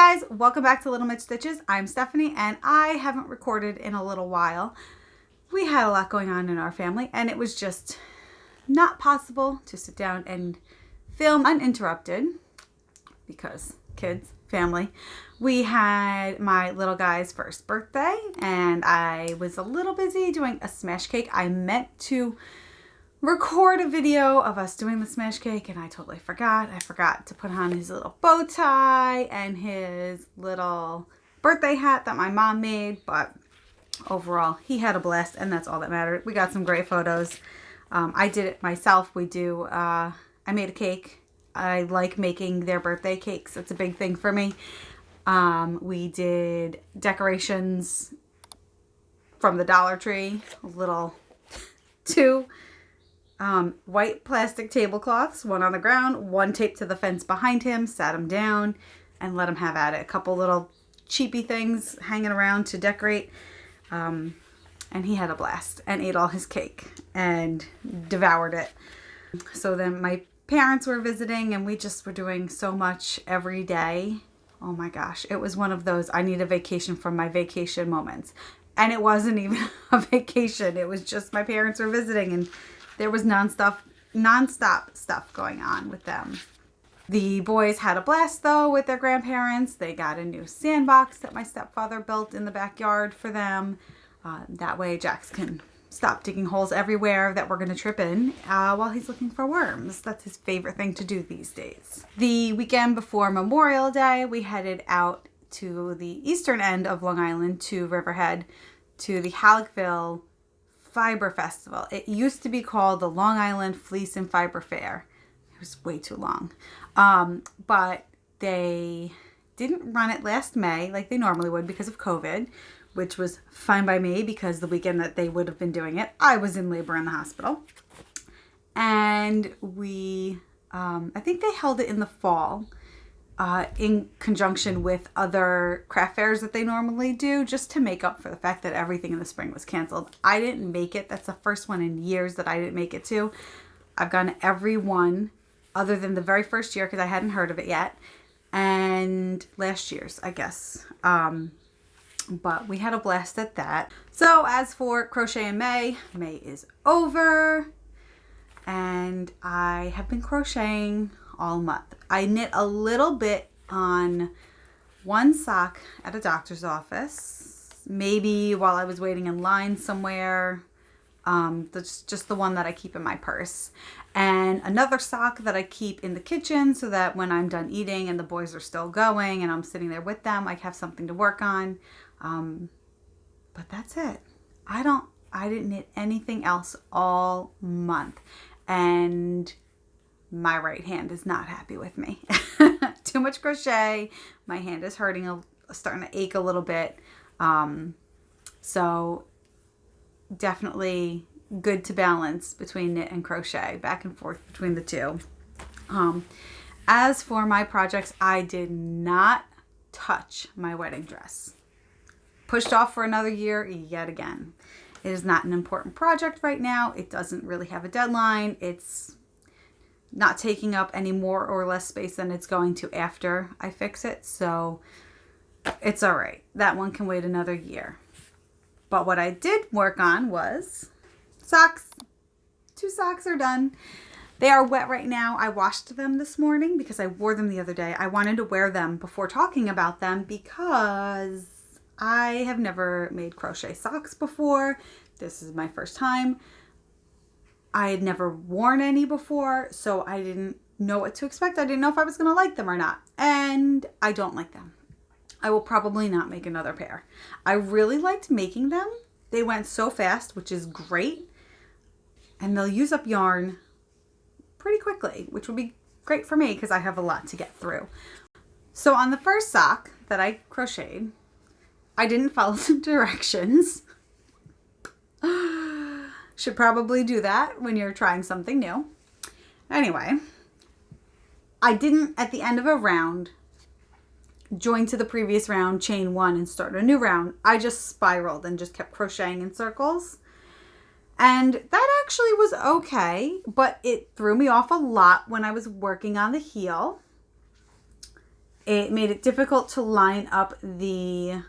guys, welcome back to Little Mitch Stitches. I'm Stephanie and I haven't recorded in a little while. We had a lot going on in our family and it was just not possible to sit down and film uninterrupted because kids, family. We had my little guy's first birthday and I was a little busy doing a smash cake. I meant to record a video of us doing the smash cake and I totally forgot. I forgot to put on his little bow tie and his little birthday hat that my mom made, but overall he had a blast and that's all that mattered. We got some great photos. I did it myself. I made a cake. I like making their birthday cakes. It's a big thing for me. We did decorations from the Dollar Tree, two white plastic tablecloths, one on the ground, one taped to the fence behind him, sat him down and let him have at it. A couple little cheapy things hanging around to decorate. And he had a blast and ate all his cake and devoured it. So then my parents were visiting and we just were doing so much every day. Oh my gosh. It was one of those, I need a vacation from my vacation moments. And it wasn't even a vacation. It was just my parents were visiting and there was nonstop stuff going on with them. The boys had a blast though with their grandparents. They got a new sandbox that my stepfather built in the backyard for them. That way Jax can stop digging holes everywhere that we're going to trip in while he's looking for worms. That's his favorite thing to do these days. The weekend before Memorial Day, we headed out to the eastern end of Long Island to Riverhead to the Hallockville Fiber Festival. It used to be called the Long Island Fleece and Fiber Fair. It was way too long. But they didn't run it last May like they normally would because of COVID, which was fine by me because the weekend that they would have been doing it, I was in labor in the hospital. And I think they held it in the fall in conjunction with other craft fairs that they normally do, just to make up for the fact that everything in the spring was canceled. I didn't make it. That's the first one in years that I didn't make it to. I've gone to every one other than the very first year because I hadn't heard of it yet. And last year's, I guess. But we had a blast at that. So as for Crochet in May, May is over. And I have been crocheting all month. I knit a little bit on one sock at a doctor's office. Maybe while I was waiting in line somewhere. That's just the one that I keep in my purse. And another sock that I keep in the kitchen so that when I'm done eating and the boys are still going and I'm sitting there with them, I have something to work on. But that's it. I didn't knit anything else all month. And my right hand is not happy with me. Too much crochet. My hand is hurting, starting to ache a little bit. So definitely good to balance between knit and crochet, back and forth between the two. As for my projects, I did not touch my wedding dress. Pushed off for another year yet again. It is not an important project right now. It doesn't really have a deadline. It's not taking up any more or less space than it's going to after I fix it. So it's all right. That one can wait another year. But what I did work on was socks. 2 socks are done. They are wet right now. I washed them this morning because I wore them the other day. I wanted to wear them before talking about them because I have never made crochet socks before. This is my first time. I had never worn any before, so I didn't know what to expect. I didn't know if I was going to like them or not. And I don't like them. I will probably not make another pair. I really liked making them. They went so fast, which is great. And they'll use up yarn pretty quickly, which would be great for me because I have a lot to get through. So on the first sock that I crocheted, I didn't follow the directions. Should probably do that when you're trying something new. Anyway, I didn't, at the end of a round, join to the previous round, chain 1, and start a new round. I just spiraled and just kept crocheting in circles. And that actually was okay, but it threw me off a lot when I was working on the heel. it made it difficult to line up the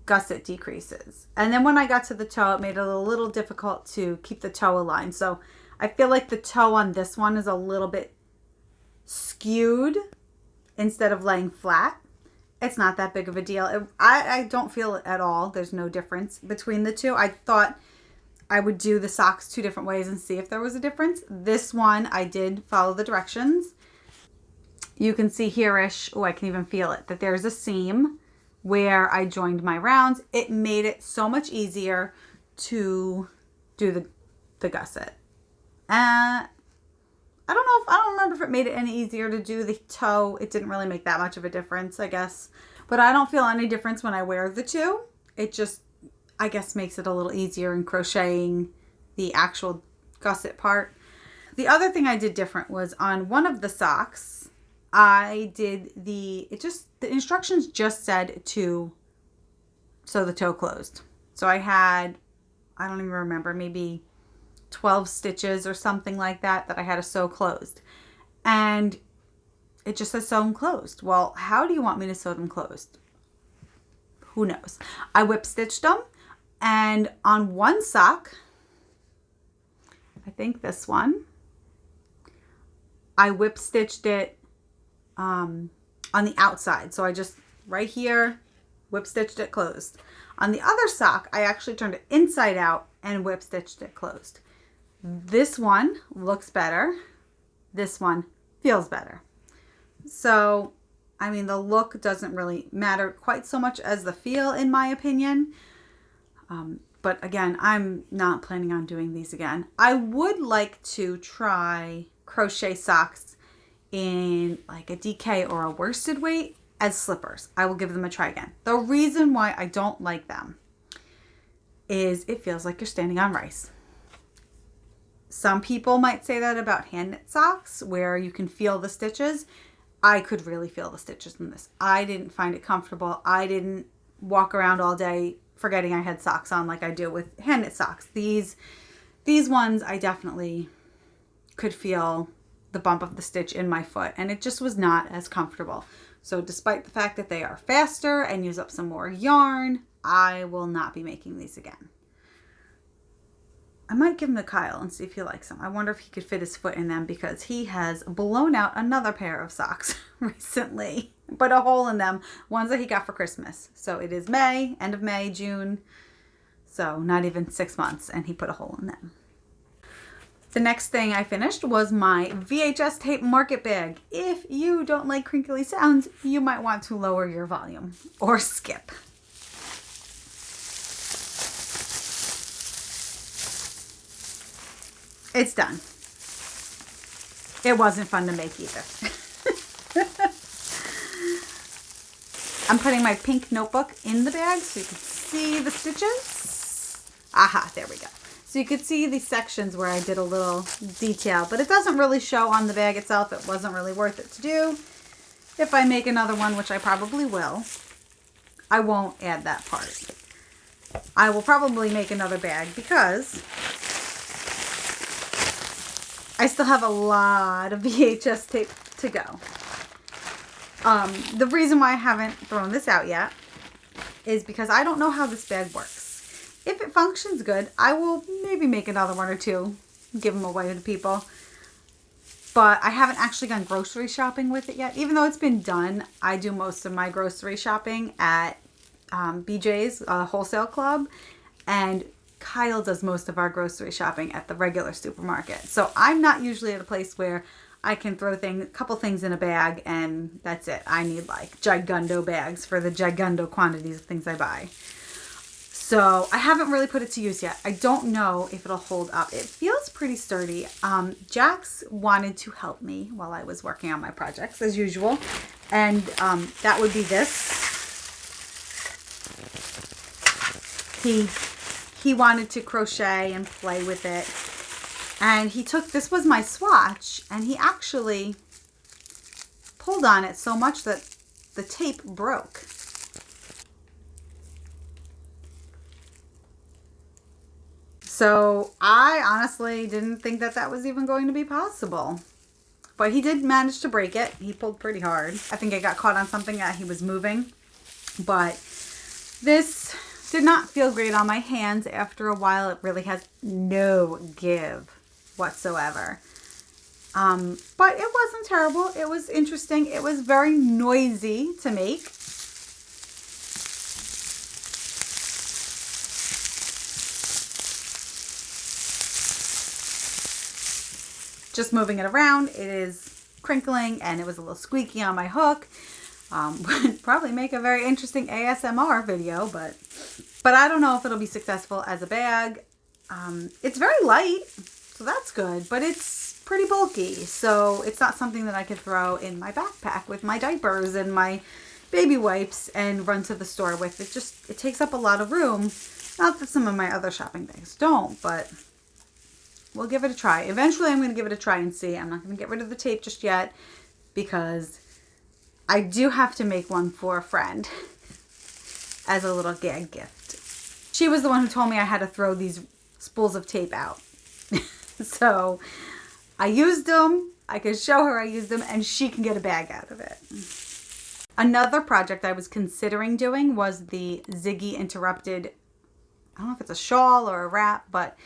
gusset decreases. And then when I got to the toe, it made it a little difficult to keep the toe aligned. So I feel like the toe on this one is a little bit skewed instead of laying flat. It's not that big of a deal. I don't feel it at all. There's no difference between the two. I thought I would do the socks 2 different ways and see if there was a difference. This one, I did follow the directions. You can see here-ish, oh, I can even feel it, that there's a seam where I joined my rounds. It made it so much easier to do the gusset. I don't remember if it made it any easier to do the toe. It didn't really make that much of a difference, I guess. But I don't feel any difference when I wear the two. It just, I guess, makes it a little easier in crocheting the actual gusset part. The other thing I did different was on one of the socks, I did the instructions just said to sew the toe closed. So I had, I don't even remember, maybe 12 stitches or something like that I had to sew closed. And it just says sew them closed. Well, how do you want me to sew them closed? Who knows? I whip stitched them, and on one sock, I think this one, I whip stitched it on the outside. So I just right here whip stitched it closed. On the other sock, I actually turned it inside out and whip stitched it closed. This one looks better. This one feels better. So, I mean, the look doesn't really matter quite so much as the feel, in my opinion. But again, I'm not planning on doing these again. I would like to try crochet socks in like a DK or a worsted weight as slippers. I will give them a try again. The reason why I don't like them is it feels like you're standing on rice. Some people might say that about hand knit socks where you can feel the stitches. I could really feel the stitches in this. I didn't find it comfortable. I didn't walk around all day forgetting I had socks on like I do with hand knit socks. These ones I definitely could feel the bump of the stitch in my foot, and it just was not as comfortable. So despite the fact that they are faster and use up some more yarn, I will not be making these again. I might give them to Kyle and see if he likes them. I wonder if he could fit his foot in them because he has blown out another pair of socks recently. Put a hole in them. Ones that he got for Christmas. So it is May, end of May, June. So not even 6 months, and he put a hole in them. The next thing I finished was my VHS tape market bag. If you don't like crinkly sounds, you might want to lower your volume or skip. It's done. It wasn't fun to make either. I'm putting my pink notebook in the bag so you can see the stitches. Aha, there we go. So you could see the sections where I did a little detail, but it doesn't really show on the bag itself. It wasn't really worth it to do. If I make another one, which I probably will, I won't add that part. I will probably make another bag because I still have a lot of VHS tape to go. The reason why I haven't thrown this out yet is because I don't know how this bag works. If it functions good, I will maybe make another one or two, give them away to people. But I haven't actually gone grocery shopping with it yet. Even though it's been done, I do most of my grocery shopping at BJ's Wholesale Club. And Kyle does most of our grocery shopping at the regular supermarket. So I'm not usually at a place where I can throw a couple things in a bag and that's it. I need like gigundo bags for the gigundo quantities of things I buy. So I haven't really put it to use yet. I don't know if it'll hold up. It feels pretty sturdy. Jax wanted to help me while I was working on my projects as usual. And that would be this. He wanted to crochet and play with it. And he took, this was my swatch, and he actually pulled on it so much that the tape broke. So I honestly didn't think that that was even going to be possible. but he did manage to break it. He pulled pretty hard. I think it got caught on something that he was moving, but this did not feel great on my hands. After a while, it really has no give whatsoever. But it wasn't terrible. It was interesting. It was very noisy to make. Just moving it around, it is crinkling, and it was a little squeaky on my hook. Would probably make a very interesting ASMR video, but I don't know if it'll be successful as a bag. It's very light, so that's good, but it's pretty bulky, so it's not something that I could throw in my backpack with my diapers and my baby wipes and run to the store with. It takes up a lot of room. Not that some of my other shopping bags don't, but we'll give it a try. Eventually I'm going to give it a try and see. I'm not going to get rid of the tape just yet because I do have to make one for a friend as a little gag gift. She was the one who told me I had to throw these spools of tape out. So I used them. I could show her I used them, and she can get a bag out of it. Another project I was considering doing was the Ziggy Interrupted, I don't know if it's a shawl or a wrap, but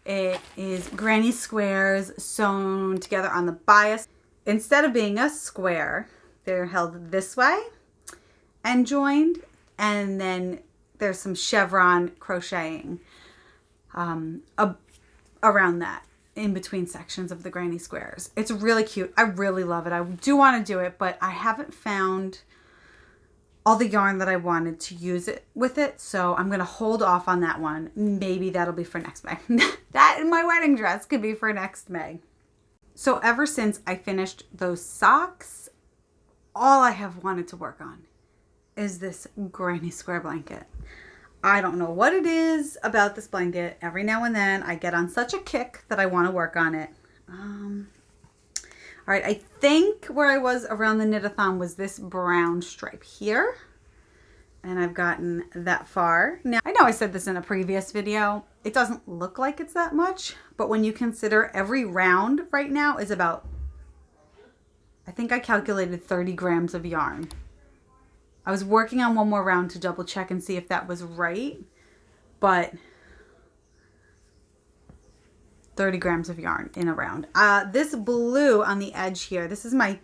it is granny squares sewn together on the bias. Instead of being a square, they're held this way and joined, and then there's some chevron crocheting around that in between sections of the granny squares. It's really cute. I really love it. I do want to do it, but I haven't found all the yarn that I wanted to use it with it, so I'm going to hold off on that one. Maybe that'll be for next May. That and my wedding dress could be for next May. So ever since I finished those socks, all I have wanted to work on is this granny square blanket. I don't know what it is about this blanket. Every now and then I get on such a kick that I want to work on it. All right, I think where I was around the knit-a-thon was this brown stripe here. And I've gotten that far. Now, I know I said this in a previous video. It doesn't look like it's that much, but when you consider every round right now is about, I think I calculated 30 grams of yarn. I was working on one more round to double check and see if that was right, but 30 grams of yarn in a round. This blue on the edge here, this is my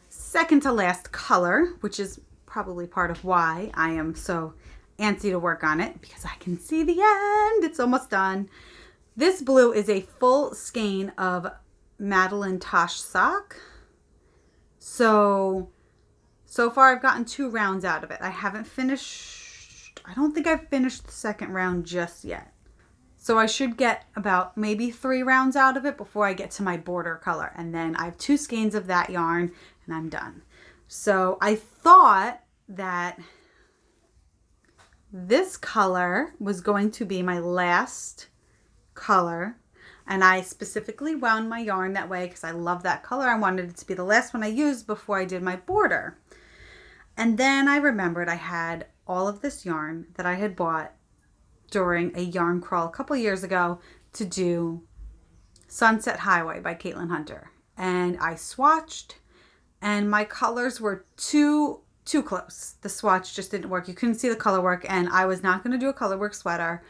second to last color, which is probably part of why I am so antsy to work on it, because I can see the end. It's almost done. This blue is a full skein of Madeline Tosh sock. So far I've gotten 2 rounds out of it. I haven't finished, I don't think I've finished the second round just yet. So I should get about maybe 3 rounds out of it before I get to my border color. And then I have 2 skeins of that yarn and I'm done. So I thought that this color was going to be my last color. And I specifically wound my yarn that way because I love that color. I wanted it to be the last one I used before I did my border. And then I remembered I had all of this yarn that I had bought during a yarn crawl a couple years ago to do Sunset Highway by Caitlin Hunter. And I swatched and my colors were too close. The swatch just didn't work. You couldn't see the color work, and I was not going to do a color work sweater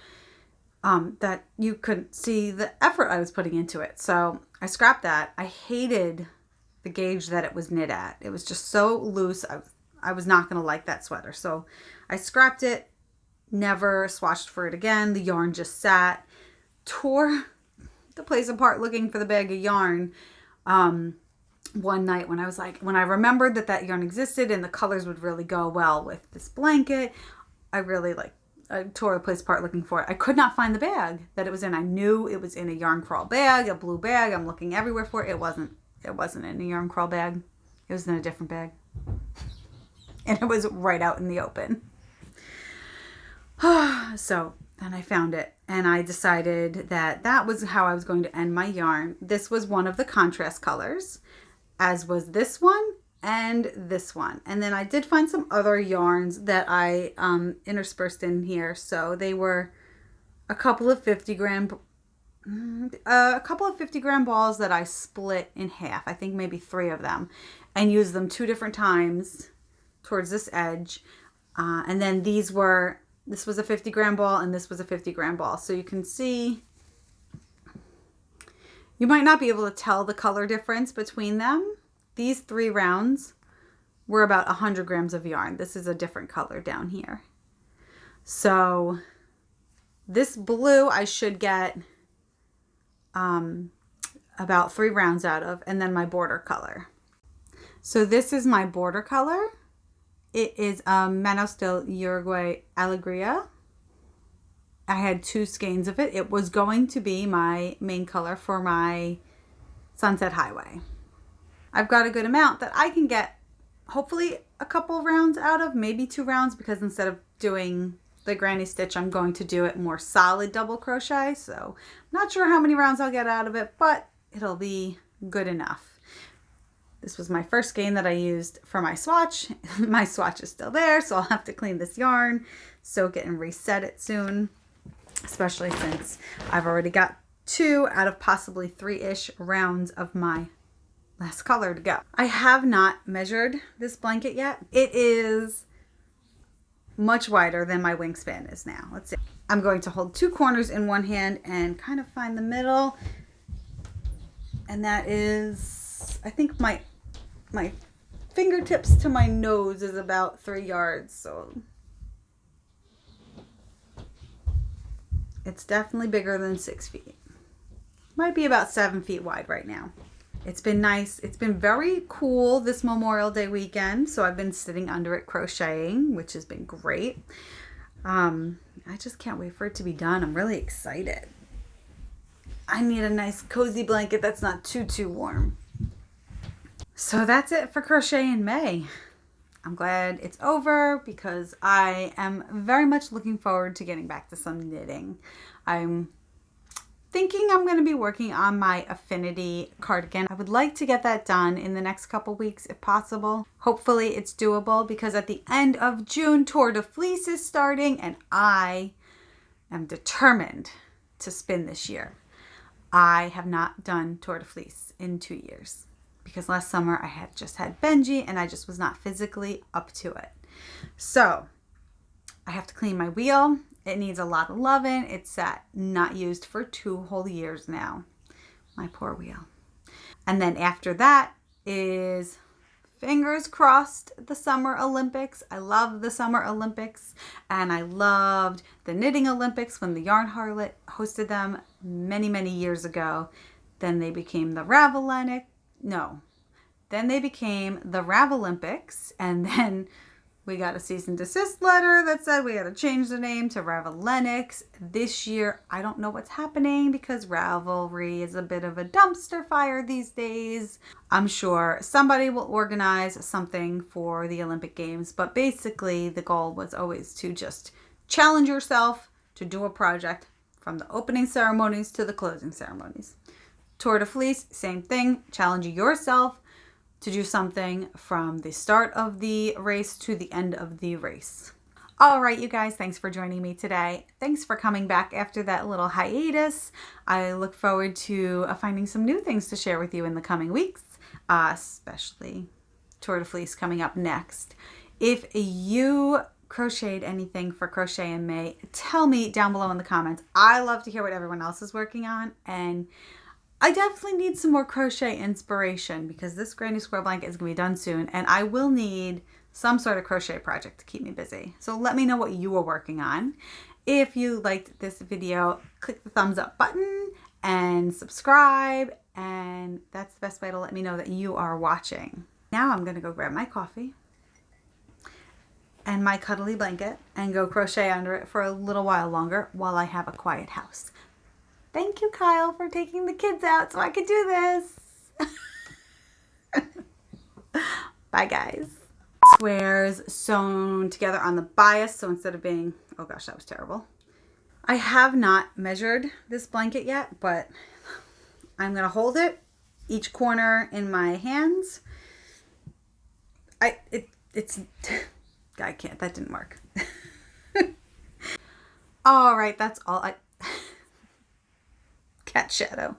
that you couldn't see the effort I was putting into it. So I scrapped that. I hated the gauge that it was knit at. It was just so loose. I was not going to like that sweater. So I scrapped it, never swatched for it again. The yarn just sat, tore the place apart looking for the bag of yarn. One night when I remembered that yarn existed and the colors would really go well with this blanket, I tore the place apart looking for it. I could not find the bag that it was in. I knew it was in a yarn crawl bag, a blue bag. I'm looking everywhere for it. It wasn't in a yarn crawl bag. It was in a different bag. And it was right out in the open. So then I found it and I decided that was how I was going to end my yarn. This was one of the contrast colors, as was this one and this one. And then I did find some other yarns that I interspersed in here. So they were a couple of 50-gram a couple of 50-gram balls that I split in half. I think maybe 3 of them, and used them 2 different times towards this edge. And then this was a 50-gram ball and this was a 50-gram ball. So you can see, you might not be able to tell the color difference between them. These 3 rounds were about 100 grams of yarn. This is a different color down here. So this blue I should get about 3 rounds out of, and then my border color. So this is my border color. It is Manos del Uruguay Alegria. I had 2 skeins of it. It was going to be my main color for my Sunset Highway. I've got a good amount that I can get hopefully a couple rounds out of, maybe 2 rounds, because instead of doing the granny stitch, I'm going to do it more solid double crochet. So I'm not sure how many rounds I'll get out of it, but it'll be good enough. This was my first skein that I used for my swatch. My swatch is still there, so I'll have to clean this yarn, soak it, and reset it soon, especially since I've already got 2 out of possibly 3-ish rounds of my last color to go. I have not measured this blanket yet. It is much wider than my wingspan is now. Let's see. I'm going to hold 2 corners in one hand and kind of find the middle. And that is, I think my fingertips to my nose is about 3 yards. So it's definitely bigger than 6 feet. Might be about 7 feet wide right now. It's been nice. It's been very cool this Memorial Day weekend. So I've been sitting under it crocheting, which has been great. I just can't wait for it to be done. I'm really excited. I need a nice cozy blanket that's not too warm. So that's it for crochet in May. I'm glad it's over because I am very much looking forward to getting back to some knitting. I'm thinking I'm going to be working on my Affinity cardigan. I would like to get that done in the next couple weeks if possible. Hopefully it's doable because at the end of June, Tour de Fleece is starting and I am determined to spin this year. I have not done Tour de Fleece in 2 years because last summer I had just had Benji and I just was not physically up to it. So I have to clean my wheel. It needs a lot of loving. It's sat not used for 2 whole years now. My poor wheel. And then after that is, fingers crossed, the Summer Olympics. I love the Summer Olympics and I loved the Knitting Olympics when the Yarn Harlot hosted them many years ago. Then they became the Then they became the Ravelympics, and then we got a cease and desist letter that said we had to change the name to Ravelenics. This year, I don't know what's happening because Ravelry is a bit of a dumpster fire these days. I'm sure somebody will organize something for the Olympic Games, but basically the goal was always to just challenge yourself to do a project from the opening ceremonies to the closing ceremonies. Tour de Fleece, same thing. Challenge yourself to do something from the start of the race to the end of the race. All right, you guys, thanks for joining me today. Thanks for coming back after that little hiatus. I look forward to finding some new things to share with you in the coming weeks, especially Tour de Fleece coming up next. If you crocheted anything for Crochet in May, tell me down below in the comments. I love to hear what everyone else is working on, and I definitely need some more crochet inspiration because this granny square blanket is going to be done soon and I will need some sort of crochet project to keep me busy. So let me know what you are working on. If you liked this video, click the thumbs up button and subscribe, and that's the best way to let me know that you are watching. Now I'm going to go grab my coffee and my cuddly blanket and go crochet under it for a little while longer while I have a quiet house. Thank you, Kyle, for taking the kids out so I could do this. Bye, guys. Squares sewn together on the bias, so instead of being, oh gosh, that was terrible. I have not measured this blanket yet, but I'm going to hold it, each corner in my hands. I can't, that didn't work. All right, that's all. cat shadow.